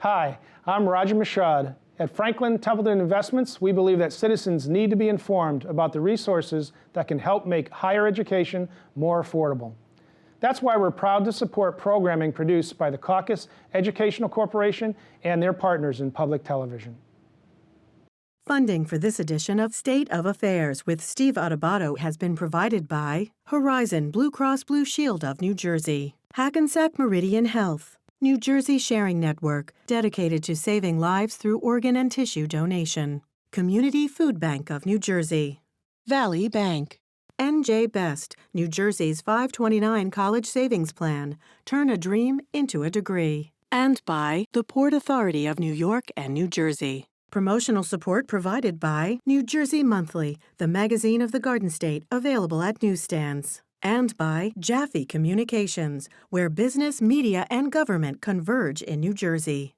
Hi, I'm Roger Michaud. At Franklin Templeton Investments, we believe that citizens need to be informed about the resources that can help make higher education more affordable. That's why we're proud to support programming produced by the CAUCUS Educational Corporation and their partners in public television. Funding for this edition of State of Affairs with Steve Adubato has been provided by Horizon Blue Cross Blue Shield of New Jersey, Hackensack Meridian Health, New Jersey Sharing Network, dedicated to saving lives through organ and tissue donation, Community Food Bank of New Jersey, Valley Bank, NJ Best, New Jersey's 529 college savings plan. Turn a dream into a degree. And by the Port Authority of New York and New Jersey. Promotional support provided by New Jersey Monthly, the magazine of the Garden State, available at newsstands. And by Jaffe Communications, where business, media, and government converge in New Jersey.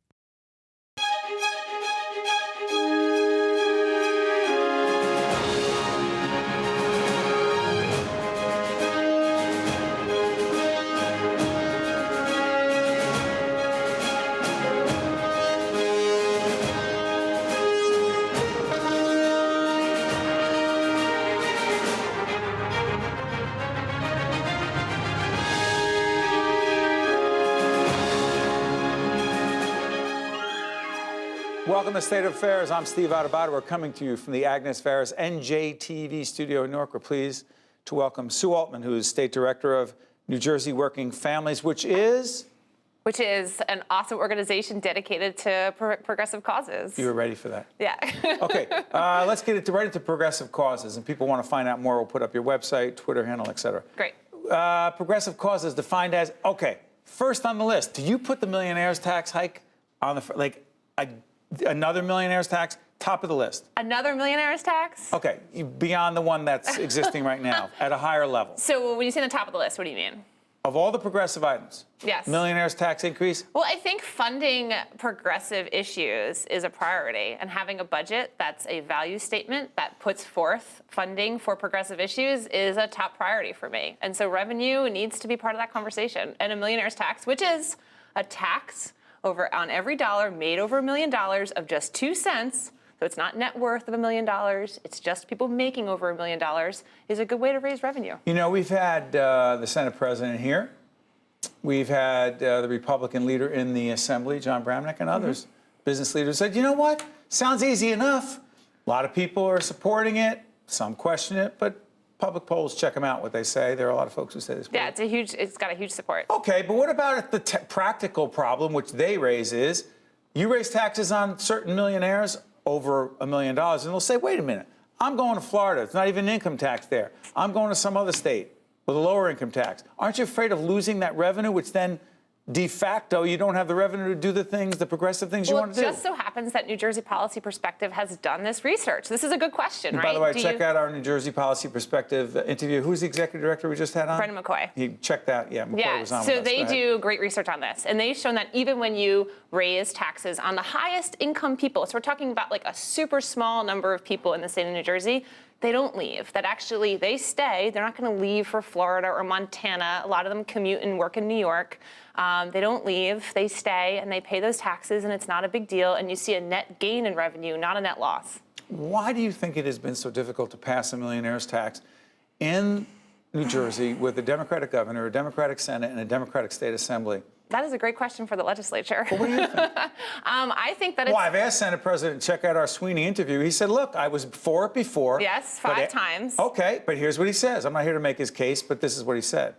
Welcome to State of Affairs. I'm Steve Adubato. We're coming to you from the Agnes Varus NJ TV studio in Newark. We're pleased to welcome Sue Altman, who is State Director of New Jersey Working Families, which is an awesome organization dedicated to progressive causes. You were ready for that? Yeah. Okay, let's get right into progressive causes. And people want to find out more, we'll put up your website, Twitter handle, et cetera. Great. Progressive causes defined as, okay, first on the list, do you put the millionaire's tax hike on the, another millionaire's tax, top of the list? Another millionaire's tax? Okay, beyond the one that's existing right now, at a higher level. So when you say the top of the list, what do you mean? Of all the progressive items, yes. Millionaire's tax increase? Well, I think funding progressive issues is a priority, and having a budget that's a value statement that puts forth funding for progressive issues is a top priority for me. And so revenue needs to be part of that conversation. And a millionaire's tax, which is a tax on every dollar made over $1 million of just 2 cents, so it's not net worth of $1 million, it's just people making over $1 million, is a good way to raise revenue. You know, we've had the Senate President here. We've had the Republican leader in the Assembly, John Bramnick, and others, business leaders said, you know what, sounds easy enough. A lot of people are supporting it, some question it, but public polls, check them out, what they say. There are a lot of folks who say this. Yeah, it's got a huge support. Okay, but what about the practical problem, which they raise is, you raise taxes on certain millionaires over $1 million, and they'll say, wait a minute, I'm going to Florida. It's not even an income tax there. I'm going to some other state with a lower income tax. Aren't you afraid of losing that revenue, which then de facto, you don't have the revenue to do the things, the progressive things you want to do? Well, it just so happens that New Jersey Policy Perspective has done this research. This is a good question, right? By the way, check out our New Jersey Policy Perspective interview. Who's the executive director we just had on? Brendan McCoy. He checked that. Yeah, McCoy was on so with us. they do great research on this. And they've shown that even when you raise taxes on the highest income people, so we're talking about like a super small number of people in the state of New Jersey, they don't leave. That actually they stay. They're not going to leave for Florida or Montana. A lot of them commute and work in New York. They don't leave. They stay and they pay those taxes, and it's not a big deal. And you see a net gain in revenue, not a net loss. Why do you think it has been so difficult to pass a millionaire's tax in New Jersey with a Democratic governor, a Democratic Senate, and a Democratic State Assembly? That is a great question for the legislature. Well, what do you think? I think that it's... Well, I've asked Senate President to check out our Sweeney interview. He said, look, I was for it before. Yes, 5 times. Okay, but here's what he says. I'm not here to make his case, but this is what he said.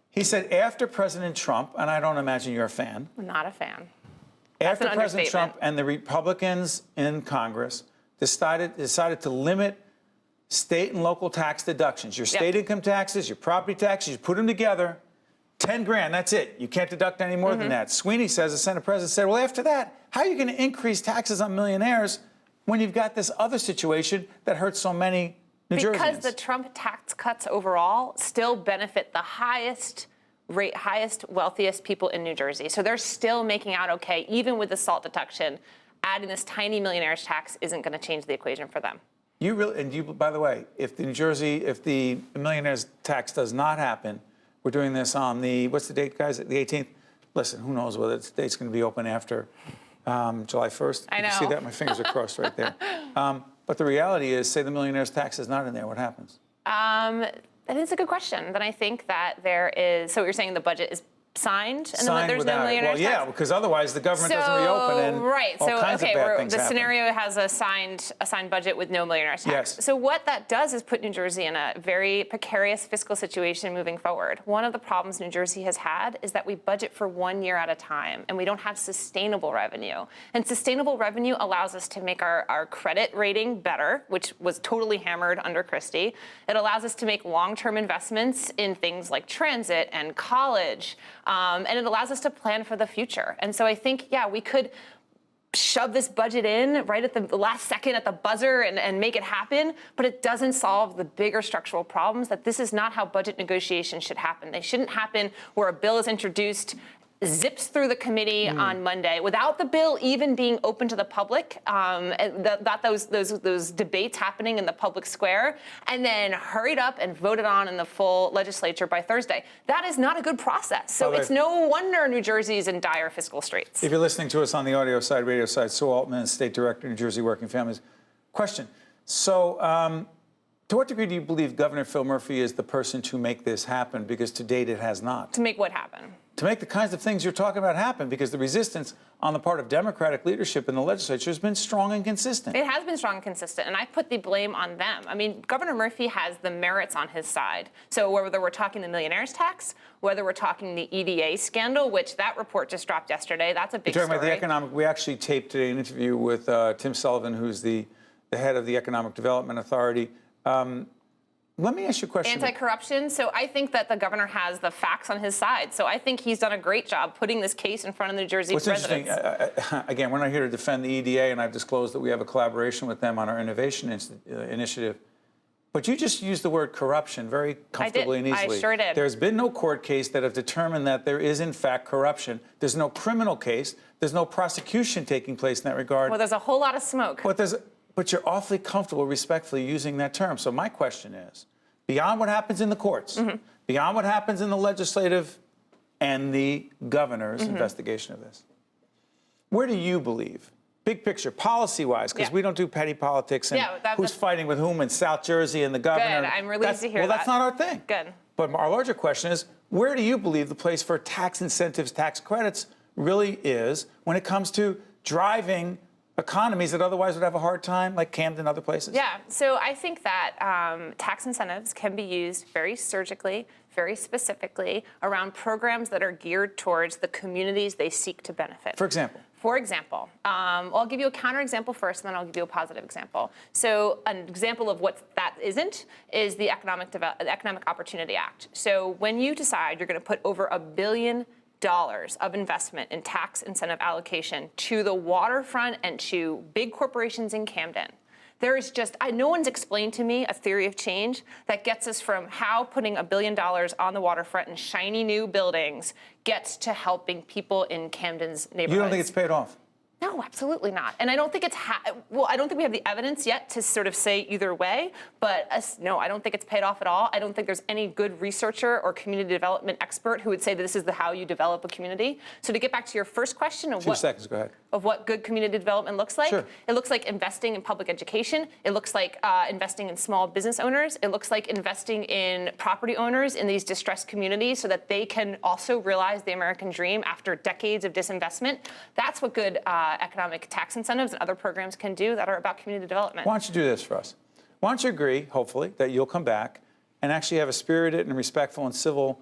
He said, after President Trump, and I don't imagine you're a fan. I'm not a fan. After President Trump and the Republicans in Congress decided to limit state and local tax deductions, your state income taxes, your property taxes, you put them together, 10 grand, that's it. You can't deduct any more than that. Sweeney says, the Senate President said, well, after that, how are you going to increase taxes on millionaires when you've got this other situation that hurts so many New Jerseyans? Because the Trump tax cuts overall still benefit the highest, wealthiest people in New Jersey. So they're still making out okay, even with the SALT deduction. Adding this tiny millionaire's tax isn't going to change the equation for them. You really, and you, by the way, if the millionaire's tax does not happen, we're doing this on the, what's the date, guys? The 18th? listen, who knows whether the state's going to be open after July 1st. I know. You see that? My fingers are crossed right there. But the reality is, say the millionaire's tax is not in there. What happens? I think it's a good question. Then I think that there is, so what you're saying the budget is signed and then there's no millionaire's tax? Well, yeah, because otherwise the government doesn't reopen and all kinds of bad things the happen. scenario has a signed budget with no millionaire's tax. Yes. So what that does is put New Jersey in a very precarious fiscal situation moving forward. One of the problems New Jersey has had is that we budget for 1 year at a time and we don't have sustainable revenue. And sustainable revenue allows us to make our credit rating better, which was totally hammered under Christie. It allows us to make long-term investments in things like transit and college. And it allows us to plan for the future. And so I think, yeah, we could shove this budget in right at the last second at the buzzer and make it happen, but it doesn't solve the bigger structural problems that this is not how budget negotiations should happen. They shouldn't happen where a bill is introduced, zips through the committee on Monday without the bill even being open to the public, those debates happening in the public square, and then hurried up and voted on in the full legislature by Thursday. That is not a good process. So it's no wonder New Jersey's in dire fiscal straits. If you're listening to us on the audio side, radio side, Sue Altman, State Director, New Jersey Working Families. Question. So to what degree do you believe Governor Phil Murphy is the person to make this happen? Because to date it has not. To make what happen? To make the kinds of things you're talking about happen, because the resistance on the part of Democratic leadership in the legislature has been strong and consistent. It has been strong and consistent, and I put the blame on them. I mean, Governor Murphy has the merits on his side. So whether we're talking the millionaire's tax, whether we're talking the EDA scandal, which that report just dropped yesterday, that's a big story. You're talking about the economic, we actually taped today an interview with Tim Sullivan, who's the head of the Economic Development Authority. Let me ask you a question. Anti-corruption. So I think that the governor has the facts on his side. So I think he's done a great job putting this case in front of the New Jersey residents. Interesting, again, we're not here to defend the EDA, and I've disclosed that we have a collaboration with them on our innovation initiative. But you just used the word corruption very comfortably and easily. I sure did. There's been no court case that have determined that there is, in fact, corruption. There's no criminal case. There's no prosecution taking place in that regard. Well, there's a whole lot of smoke. But you're awfully comfortable, respectfully, using that term. So my question is, beyond what happens in the courts, beyond what happens in the legislative and the governor's investigation of this, where do you believe, big picture, policy-wise, because we don't do petty politics and who's fighting with whom in South Jersey and the governor. Good, I'm relieved to hear that. Well, that's not our thing. Good. But our larger question is, where do you believe the place for tax incentives, tax credits really is when it comes to driving economies that otherwise would have a hard time, like Camden and other places? Yeah, so I think that tax incentives can be used very surgically, very specifically around programs that are geared towards the communities they seek to benefit. For example? For example, I'll give you a counterexample first, and then I'll give you a positive example. So an example of what that isn't is the Economic Opportunity Act. So when you decide you're going to put over $1 billion of investment in tax incentive allocation to the waterfront and to big corporations in Camden, there is just, no one's explained to me a theory of change that gets us from how putting $1 billion on the waterfront and shiny new buildings gets to helping people in Camden's neighborhoods. You don't think it's paid off? No, absolutely not. And I don't think I don't think we have the evidence yet to sort of say either way, but no, I don't think it's paid off at all. I don't think there's any good researcher or community development expert who would say that this is how you develop a community. So to get back to your first question of what good community development looks like, it looks like investing in public education. It looks like investing in small business owners. It looks like investing in property owners in these distressed communities so that they can also realize the American dream after decades of disinvestment. That's what good economic tax incentives and other programs can do that are about community development. Why don't you do this for us? Why don't you agree, hopefully, that you'll come back and actually have a spirited and respectful and civil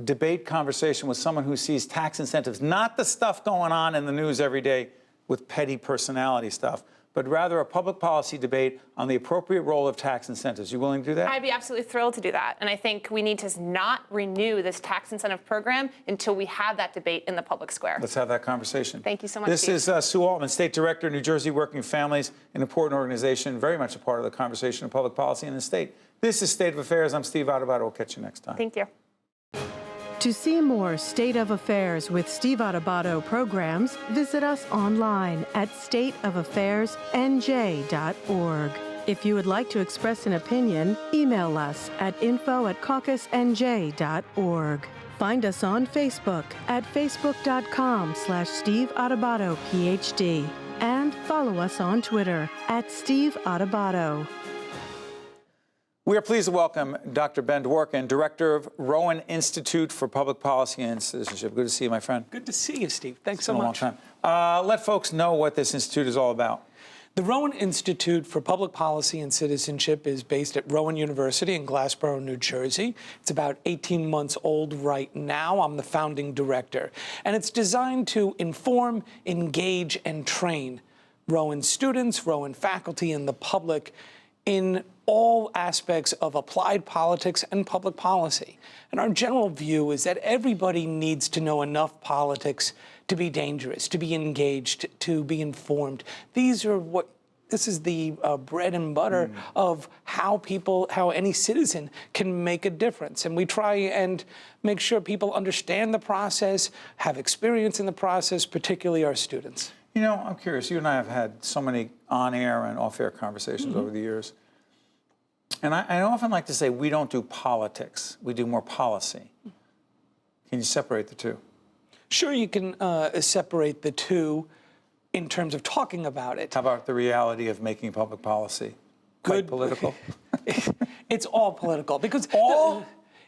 debate conversation with someone who sees tax incentives, not the stuff going on in the news every day with petty personality stuff, but rather a public policy debate on the appropriate role of tax incentives. You willing to do that? I'd be absolutely thrilled to do that. And I think we need to not renew this tax incentive program until we have that debate in the public square. Let's have that conversation. Thank you so much, This Steve. is Sue Altman, State Director, New Jersey Working Families, an important organization, very much a part of the conversation of public policy in the state. This is State of Affairs. I'm Steve Adubato. We'll catch you next time. Thank you. To see more State of Affairs with Steve Adubato programs, visit us online at stateofaffairsnj.org. If you would like to express an opinion, email us at info@caucusnj.org. Find us on Facebook at facebook.com/Steve Adubato, Ph.D. and follow us on Twitter at Steve Adubato. We are pleased to welcome Dr. Ben Dworkin, Director of Rowan Institute for Public Policy and Citizenship. Good to see you, my friend. Good to see you, Steve. Thanks so It's been much. a long time. Let folks know what this institute is all about. The Rowan Institute for Public Policy and Citizenship is based at Rowan University in Glassboro, New Jersey. It's about 18 months old right now. I'm the founding director. And it's designed to inform, engage, and train Rowan students, Rowan faculty, and the public in all aspects of applied politics and public policy. And our general view is that everybody needs to know enough politics to be dangerous, to be engaged, to be informed. This is the bread and butter of how any citizen can make a difference. And we try and make sure people understand the process, have experience in the process, particularly our students. You know, I'm curious. You and I have had so many on-air and off-air conversations over the years. And I often like to say we don't do politics. We do more policy. Can you separate the two? Sure, you can separate the two in terms of talking about it. How about the reality of making public policy? Quite political? It's all political because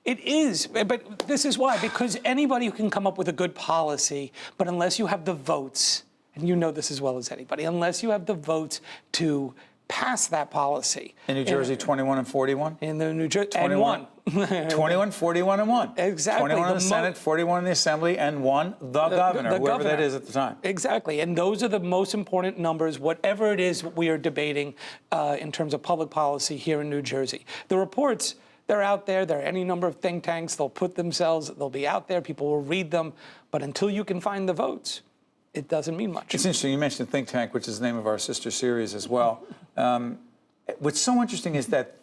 it is, but this is why, because anybody can come up with a good policy, but unless you have the votes, and you know this as well as anybody, unless you have the votes to pass that policy. In New Jersey, 21 and 41? In the New Jersey, 21. and 21, 41, and 1. Exactly. 21 in the Senate, 41 in the Assembly, and 1, the governor, whoever that is at the time. Exactly. And those are the most important numbers, whatever it is we are debating in terms of public policy here in New Jersey. The reports, they're out there. There are any number of think tanks. They'll be out there. People will read them. But until you can find the votes, it doesn't mean much. It's interesting. You mentioned think tank, which is the name of our sister series as well. What's so interesting is that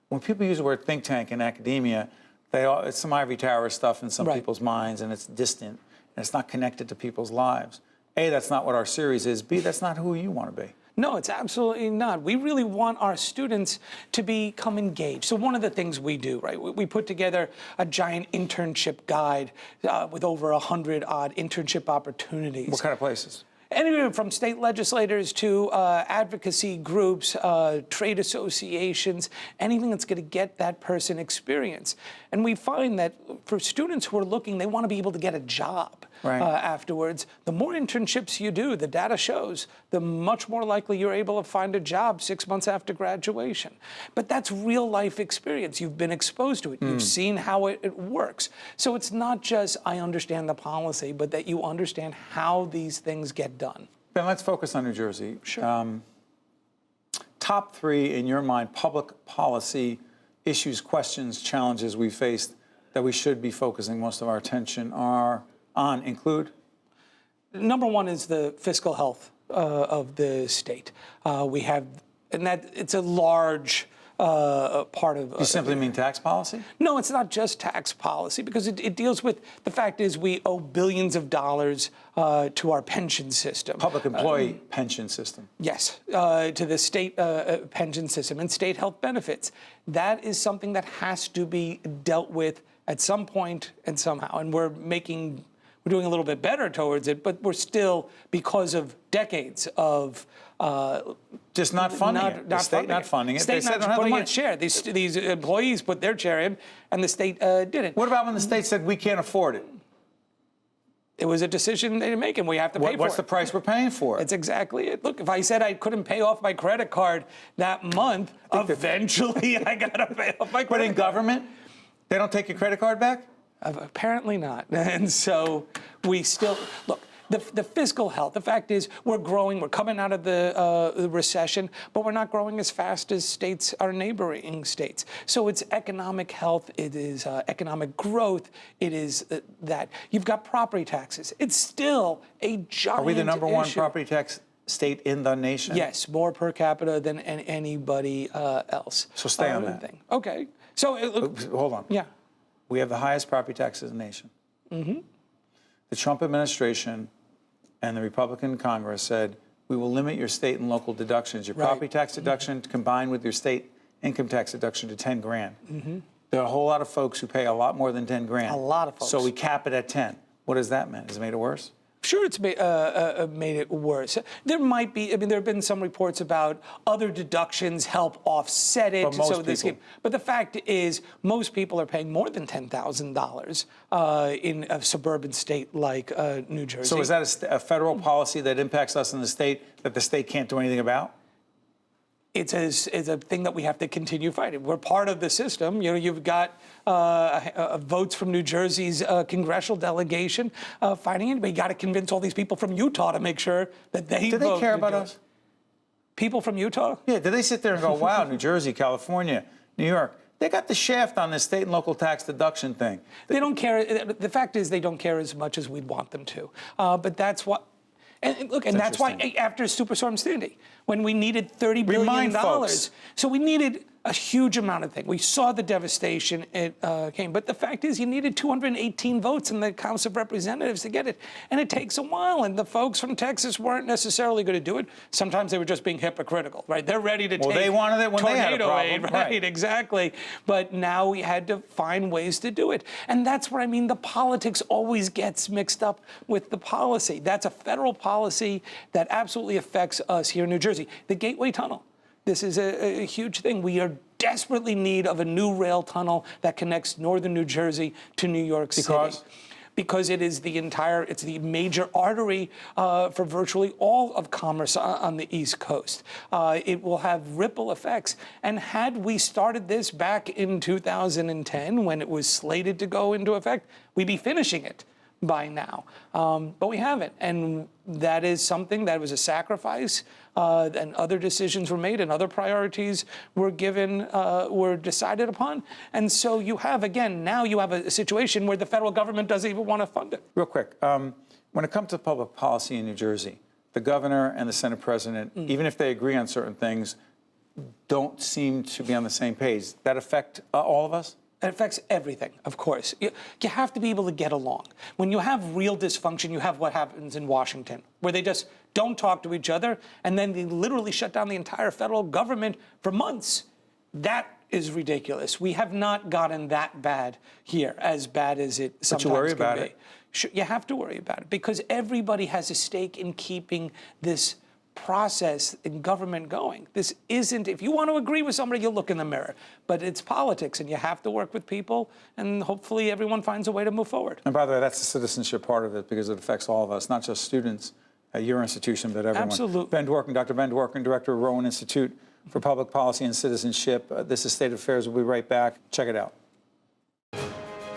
when people use the word think tank in academia, it's some ivory tower stuff in some people's minds, and it's distant, and it's not connected to people's lives. A, that's not what our series is. B, that's not who you want to be. No, it's absolutely not. We really want our students to become engaged. So one of the things we do, right, we put together a giant internship guide with over 100-odd internship opportunities. What kind of places? Anywhere from state legislators to advocacy groups, trade associations, anything that's going to get that person experience. And we find that for students who are looking, they want to be able to get a job afterwards. The more internships you do, the data shows, the much more likely you're able to find a job 6 months after graduation. But that's real life experience. You've been exposed to it. You've seen how it works. So it's not just I understand the policy, but that you understand how these things get done. Ben, let's focus on New Jersey. Sure. Top 3, in your mind, public policy issues, questions, challenges we faced that we should be focusing most of our attention on include? Number 1 is the fiscal health of the state. We have, and that it's a large part of. You simply mean tax policy? No, it's not just tax policy, because it deals with, the fact is we owe billions of dollars to our pension system. Public employee pension system. Yes, to the state pension system and state health benefits. That is something that has to be dealt with at some point and somehow, and we're doing a little bit better towards it, but we're still, because of decades of just not funding it. The state not funding it. State not putting its share. These employees put their share in, and the state didn't. What about when the state said we can't afford it? It was a decision they didn't make, and we have to pay for it. What's the price we're paying for it? That's exactly it. Look, if I said I couldn't pay off my credit card that month, eventually I got to pay off my credit card. But in government, they don't take your credit card back? Apparently not. And so we still, look, the fiscal health, the fact is we're growing, we're coming out of the recession, but we're not growing as fast as states, our neighboring states. So it's economic health, it is economic growth, it is that. You've got property taxes. It's still a giant issue. Are we the number 1 property tax state in the nation? Yes, more per capita than anybody else. So stay on that. Okay. So hold on. Yeah. We have the highest property taxes in the nation. The Trump administration and the Republican Congress said, we will limit your state and local deductions, your property tax deduction combined with your state income tax deduction to 10 grand. There are a whole lot of folks who pay a lot more than 10 grand. A lot of folks. So we cap it at 10. What does that mean? Has it made it worse? Sure, it's made it worse. There might be, I mean, there have been some reports about other deductions help offset it. But most people. But the fact is, most people are paying more than $10,000 in a suburban state like New Jersey. So is that a federal policy that impacts us in the state that the state can't do anything about? It's a thing that we have to continue fighting. We're part of the system. You know, you've got votes from New Jersey's congressional delegation fighting it. But you got to convince all these people from Utah to make sure that they vote. Do they care about us? People from Utah? Yeah, do they sit there and go, wow, New Jersey, California, New York, they got the shaft on this state and local tax deduction thing. They don't care. The fact is they don't care as much as we'd want them to. But that's what. And look, and that's why after Superstorm Sandy, when we needed $30 billion, so we needed a huge amount of things. We saw the devastation it came, but the fact is you needed 218 votes in the House of Representatives to get it, and it takes a while, and the folks from Texas weren't necessarily going to do it. Sometimes they were just being hypocritical, right? They're ready to take they wanted it when they had a problem. Aid, right, exactly. But now we had to find ways to do it, and that's what I mean. The politics always gets mixed up with the policy. That's a federal policy that absolutely affects us here in New Jersey. The Gateway Tunnel. This is a huge thing. We are desperately in need of a new rail tunnel that connects northern New Jersey to New York City. Because it is it's the major artery for virtually all of commerce on the East Coast. It will have ripple effects. And had we started this back in 2010, when it was slated to go into effect, we'd be finishing it by now. But we haven't. And that is something that was a sacrifice, and other decisions were made and other priorities were were decided upon. And so you have, again, now you have a situation where the federal government doesn't even want to fund it. Real quick, when it comes to public policy in New Jersey, the governor and the Senate president, even if they agree on certain things, don't seem to be on the same page. That affect all of us? It affects everything, of course. You have to be able to get along. When you have real dysfunction, you have what happens in Washington, where they just don't talk to each other, and then they literally shut down the entire federal government for months. That is ridiculous. We have not gotten that bad here, as bad as it sometimes can be. But you worry about it. You have to worry about it, because everybody has a stake in keeping this process in government going. This isn't, if you want to agree with somebody, you'll look in the mirror. But it's politics, and you have to work with people, and hopefully everyone finds a way to move forward. And by the way, that's the citizenship part of it, because it affects all of us, not just students at your institution, but everyone. Absolutely. Ben Dworkin, Dr. Ben Dworkin, Director of Rowan Institute for Public Policy and Citizenship. This is State of Affairs. We'll be right back. Check it out.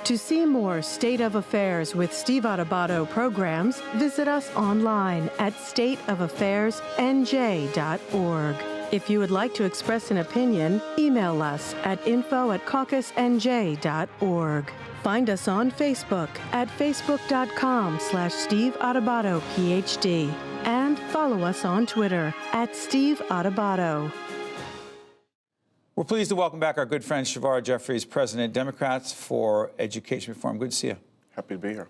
To see more State of Affairs with Steve Adubato programs, visit us online at stateofaffairsnj.org. If you would like to express an opinion, email us at info@caucusnj.org. Find us on Facebook at facebook.com/Steve Adubato, Ph.D. And follow us on Twitter at Steve Adubato. We're pleased to welcome back our good friend Shavar Jeffries, President, Democrats for Education Reform. Good to see you. Happy to be here.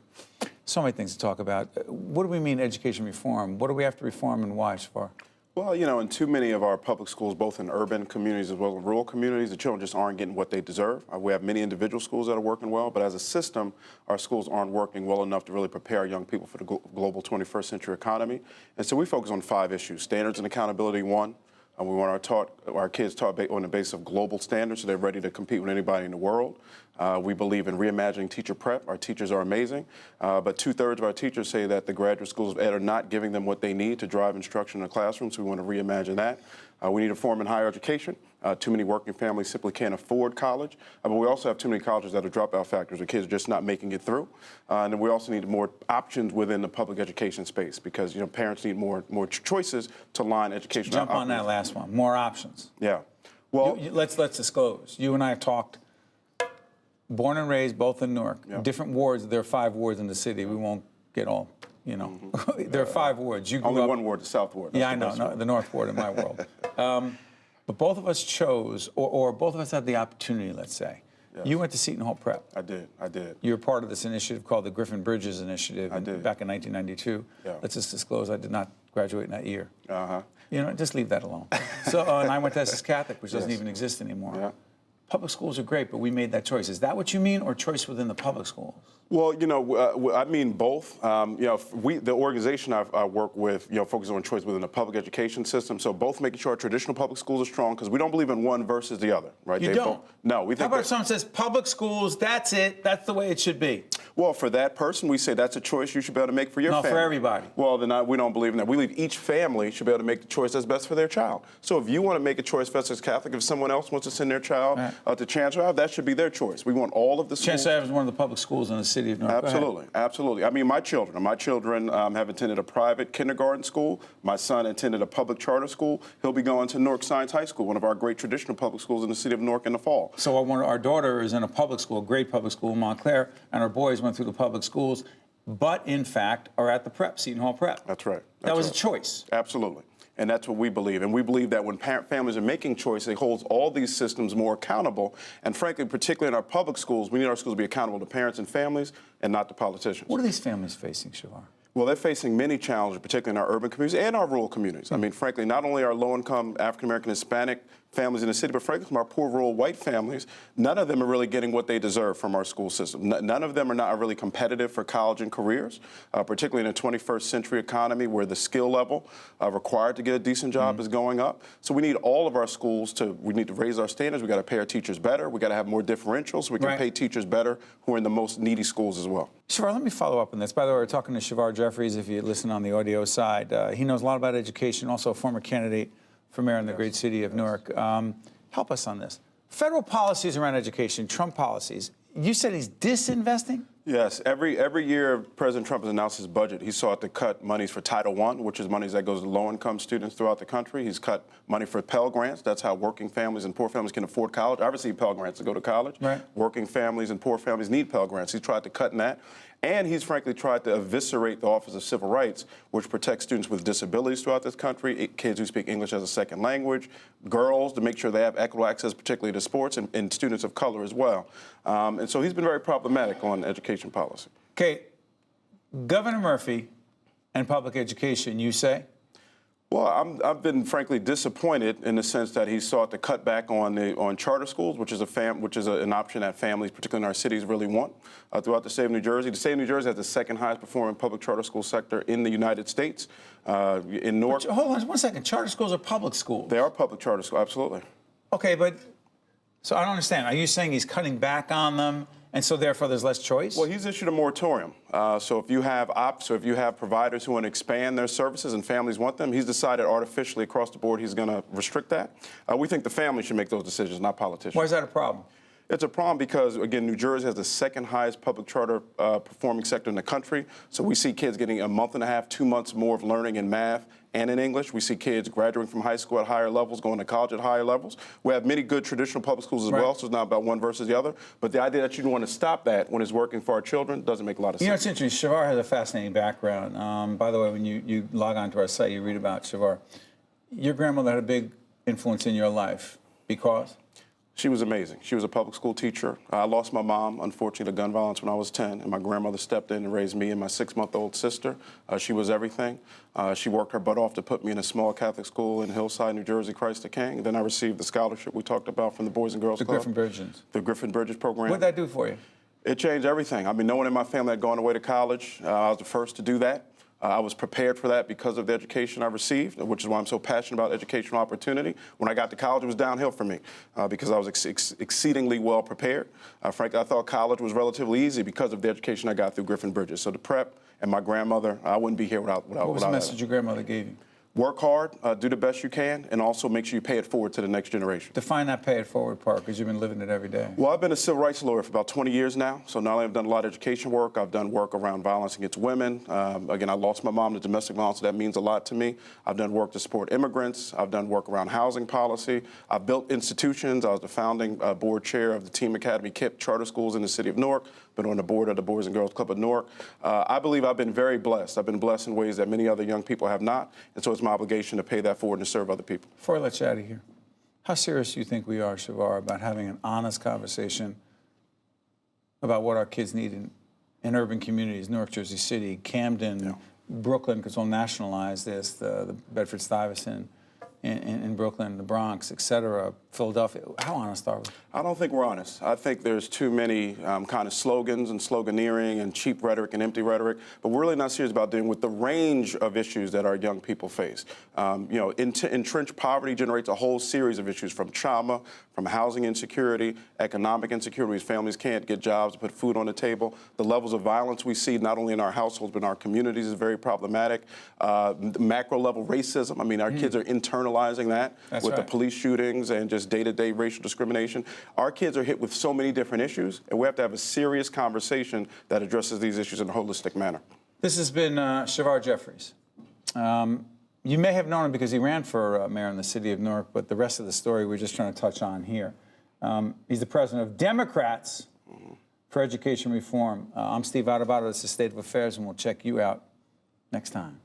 So many things to talk about. What do we mean education reform? What do we have to reform and why, Shavar? Well, you know, in too many of our public schools, both in urban communities as well as rural communities, the children just aren't getting what they deserve. We have many individual schools that are working well, but as a system, our schools aren't working well enough to really prepare our young people for the global 21st century economy. And so we focus on 5 issues. Standards and accountability, 1. We want our kids taught on the basis of global standards, so they're ready to compete with anybody in the world. We believe in reimagining teacher prep. Our teachers are amazing, but 2/3 of our teachers say that the graduate schools of ed are not giving them what they need to drive instruction in the classroom, so we want to reimagine that. We need reform in higher education. Too many working families simply can't afford college, but we also have too many colleges that are dropout factors. The kids are just not making it through. And then we also need more options within the public education space, because parents need more choices to line education. Jump on that last one. More options. Yeah. Well, let's disclose. You and I have talked. Born and raised both in Newark. Yeah. Different wards. There are 5 wards in the city. We won't get all. There are 5 wards. You grew only up, 1 ward, the South Ward. Yeah, I know. No, the North Ward in my world. But both of us chose, or both of us had the opportunity, let's say. Yes. You went to Seton Hall Prep. I did. You were part of this initiative called the Griffin Bridges Initiative back in 1992. Yeah. Let's just disclose I did not graduate in that year. Uh-huh. Just leave that alone. So, and I went to Essex Catholic, which doesn't even exist anymore. Yeah. public schools are great, but we made that choice. Is that what you mean, or choice within the public schools? Well, I mean both. The organization I work with, focuses on choice within the public education system. So both making sure our traditional public schools are strong, because we don't believe in one versus the other, right? You don't? No, we think. How about if someone says public schools, that's it, that's the way it should be? Well, for that person, we say that's a choice you should be able to make for your family. No, for everybody. Well, then we don't believe in that. We believe each family should be able to make the choice that's best for their child. So if you want to make a choice for us as Catholic, if someone else wants to send their child to Chancellor Ave, that should be their choice. We want all of the schools. Chancellor Ave is one of the public schools in the city of Newark. Absolutely, absolutely. I mean, my children have attended a private kindergarten school. My son attended a public charter school. He'll be going to Newark Science High School, one of our great traditional public schools in the city of Newark, in the fall. So our daughter is in a public school, a great public school in Montclair, and our boys went through the public schools, but in fact are at the prep, Seton Hall Prep. That's right. That was a choice. Absolutely. And that's what we believe. And we believe that when families are making choice, it holds all these systems more accountable. And frankly, particularly in our public schools, we need our schools to be accountable to parents and families and not to politicians. What are these families facing, Shavar? Well, they're facing many challenges, particularly in our urban communities and our rural communities. I mean, frankly, not only our low-income African-American, Hispanic families in the city, but frankly, from our poor rural white families, none of them are really getting what they deserve from our school system. None of them are not really competitive for college and careers, particularly in a 21st century economy where the skill level required to get a decent job is going up. So we need all of our schools we need to raise our standards. We got to pay our teachers better. We got to have more differentials so we can pay teachers better who are in the most needy schools as well. Shavar, let me follow up on this. By the way, we're talking to Shavar Jeffries, if you listen on the audio side. He knows a lot about education, also a former candidate for mayor in the great city of Newark. Help us on this. Federal policies around education, Trump policies. You said he's disinvesting? Yes. Every year President Trump has announced his budget, he sought to cut monies for Title I, which is monies that goes to low-income students throughout the country. He's cut money for Pell Grants. That's how working families and poor families can afford college. I received Pell Grants to go to college. Right. Working families and poor families need Pell Grants. He's tried to cut in that. And he's frankly tried to eviscerate the Office of Civil Rights, which protects students with disabilities throughout this country, kids who speak English as a second language, girls to make sure they have equitable access, particularly to sports, and students of color as well. And so he's been very problematic on education policy. Okay, Governor Murphy and public education, you say? Well, I've been frankly disappointed in the sense that he sought to cut back on charter schools, which is an option that families, particularly in our cities, really want throughout the state of New Jersey. The state of New Jersey has the second highest performing public charter school sector in the United States. In Newark, hold on 1 second. Charter schools are public schools. They are public charter schools, absolutely. Okay, but so I don't understand. Are you saying he's cutting back on them, and so therefore there's less choice? Well, he's issued a moratorium. So if you have if you have providers who want to expand their services and families want them, he's decided artificially across the board he's going to restrict that. We think the family should make those decisions, not politicians. Why is that a problem? It's a problem because, again, New Jersey has the second highest public charter performing sector in the country. So we see kids getting a month and a half, 2 months more of learning in math and in English. We see kids graduating from high school at higher levels, going to college at higher levels. We have many good traditional public schools as well, so it's not about one versus the other. But the idea that you want to stop that when it's working for our children doesn't make a lot of sense. You know, it's interesting. Shavar has a fascinating background. By the way, when you log on to our site, you read about Shavar. Your grandmother had a big influence in your life because? She was amazing. She was a public school teacher. I lost my mom, unfortunately, to gun violence when I was 10, and my grandmother stepped in and raised me and my 6-month-old sister. She was everything. She worked her butt off to put me in a small Catholic school in Hillside, New Jersey, Christ the King. Then I received the scholarship we talked about from the Boys and Girls Club. The Griffin Bridges. The Griffin Bridges program. What did that do for you? It changed everything. I mean, no one in my family had gone away to college. I was the first to do that. I was prepared for that because of the education I received, which is why I'm so passionate about educational opportunity. When I got to college, it was downhill for me because I was exceedingly well prepared. Frankly, I thought college was relatively easy because of the education I got through Griffin Bridges. So the prep and my grandmother, I wouldn't be here without What was the message your grandmother gave you? Work hard, do the best you can, and also make sure you pay it forward to the next generation. Define that pay it forward part, because you've been living it every day. Well, I've been a civil rights lawyer for about 20 years now. So not only have I done a lot of education work, I've done work around violence against women. Again, I lost my mom to domestic violence, so that means a lot to me. I've done work to support immigrants. I've done work around housing policy. I've built institutions. I was the founding board chair of the Team Academy KIPP charter schools in the city of Newark. Been on the board of the Boys and Girls Club of Newark. I believe I've been very blessed. I've been blessed in ways that many other young people have not. And so it's my obligation to pay that forward and to serve other people. Before I let you out of here, how serious do you think we are, Shavar, about having an honest conversation about what our kids need in urban communities, Newark, Jersey City, Camden, Brooklyn, because we'll nationalize this, the Bedford-Stuyvesant, in Brooklyn, the Bronx, et cetera, Philadelphia. How honest are we? I don't think we're honest. I think there's too many kind of slogans and sloganeering and cheap rhetoric and empty rhetoric, but we're really not serious about dealing with the range of issues that our young people face. Entrenched poverty generates a whole series of issues, from trauma, from housing insecurity, economic insecurity, whose families can't get jobs to put food on the table. The levels of violence we see not only in our households but in our communities is very problematic. Macro level racism. I mean, our kids are internalizing that with the police shootings and just day-to-day racial discrimination. Our kids are hit with so many different issues, and we have to have a serious conversation that addresses these issues in a holistic manner. This has been Shavar Jeffries. You may have known him because he ran for mayor in the city of Newark, but the rest of the story we're just trying to touch on here. He's the president of Democrats for Education Reform. I'm Steve Adubato. This is State of Affairs, and we'll check you out next time.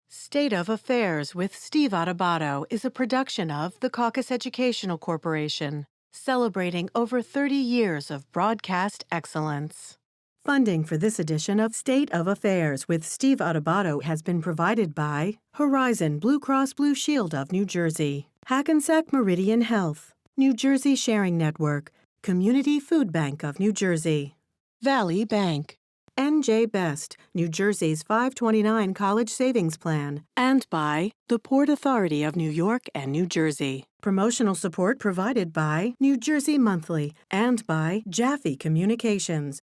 State of Affairs with Steve Adubato is a production of the CAUCUS Educational Corporation, celebrating over 30 years of broadcast excellence. Funding for this edition of State of Affairs with Steve Adubato has been provided by Horizon Blue Cross Blue Shield of New Jersey, Hackensack Meridian Health, New Jersey Sharing Network, Community Food Bank of New Jersey, Valley Bank, NJ Best, New Jersey's 529 College Savings Plan, and by the Port Authority of New York and New Jersey. Promotional support provided by New Jersey Monthly and by Jaffe Communications.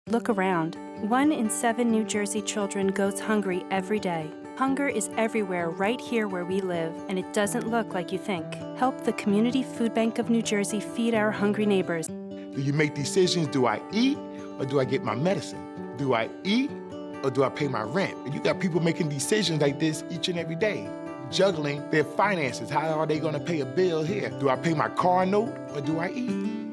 Look around. 1 in 7 New Jersey children goes hungry every day. Hunger is everywhere right here where we live, and it doesn't look like you think. Help the Community Food Bank of New Jersey feed our hungry neighbors. Do you make decisions? Do I eat or do I get my medicine? Do I eat or do I pay my rent? And you got people making decisions like this each and every day, juggling their finances. How are they gonna pay a bill here? Do I pay my car note or do I eat?